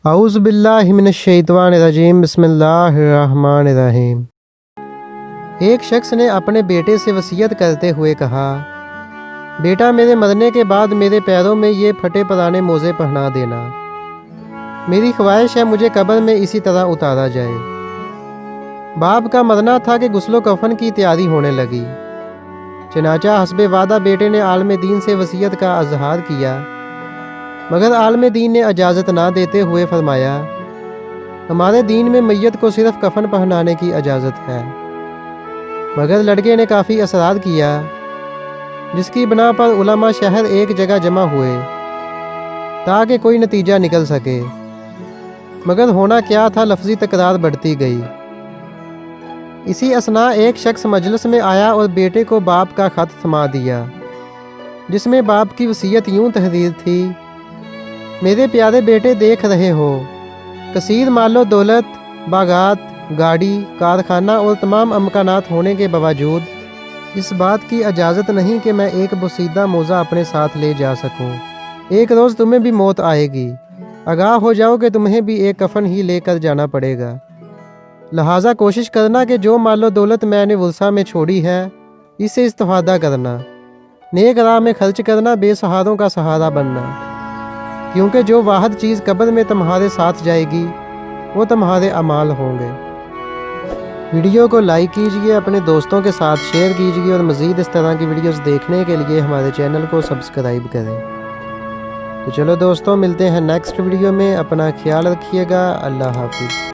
اعوذ باللہ من الشیطان الرجیم، بسم اللہ الرحمن الرحیم۔ ایک شخص نے اپنے بیٹے سے وصیت کرتے ہوئے کہا، بیٹا میرے مرنے کے بعد میرے پیروں میں یہ پھٹے پرانے موزے پہنا دینا۔ میری خواہش ہے مجھے قبر میں اسی طرح اتارا جائے۔ باپ کا مرنا تھا کہ غسل و کفن کی تیاری ہونے لگی۔ چنانچہ حسب وعدہ بیٹے نے عالم دین سے وصیت کا اظہار کیا، مگر عالم دین نے اجازت نہ دیتے ہوئے فرمایا، ہمارے دین میں میت کو صرف کفن پہنانے کی اجازت ہے۔ مگر لڑکے نے کافی اصرار کیا، جس کی بنا پر علماء شہر ایک جگہ جمع ہوئے تاکہ کوئی نتیجہ نکل سکے، مگر ہونا کیا تھا، لفظی تکرار بڑھتی گئی۔ اسی اثناء ایک شخص مجلس میں آیا اور بیٹے کو باپ کا خط تھما دیا، جس میں باپ کی وصیت یوں تحریر تھی، میرے پیارے بیٹے، دیکھ رہے ہو، کثیر مال و دولت، باغات، گاڑی، کارخانہ اور تمام امکانات ہونے کے باوجود اس بات کی اجازت نہیں کہ میں ایک بوسیدہ موزہ اپنے ساتھ لے جا سکوں۔ ایک روز تمہیں بھی موت آئے گی، آگاہ ہو جاؤ کہ تمہیں بھی ایک کفن ہی لے کر جانا پڑے گا۔ لہٰذا کوشش کرنا کہ جو مال و دولت میں نے ورثہ میں چھوڑی ہے، اس سے استفادہ کرنا، نیک راہ میں خرچ کرنا، بے سہاروں کا سہارا بننا، کیونکہ جو واحد چیز قبر میں تمہارے ساتھ جائے گی وہ تمہارے اعمال ہوں گے۔ ویڈیو کو لائک کیجئے، اپنے دوستوں کے ساتھ شیئر کیجئے اور مزید اس طرح کی ویڈیوز دیکھنے کے لیے ہمارے چینل کو سبسکرائب کریں۔ تو چلو دوستوں، ملتے ہیں نیکسٹ ویڈیو میں، اپنا خیال رکھیے گا، اللہ حافظ۔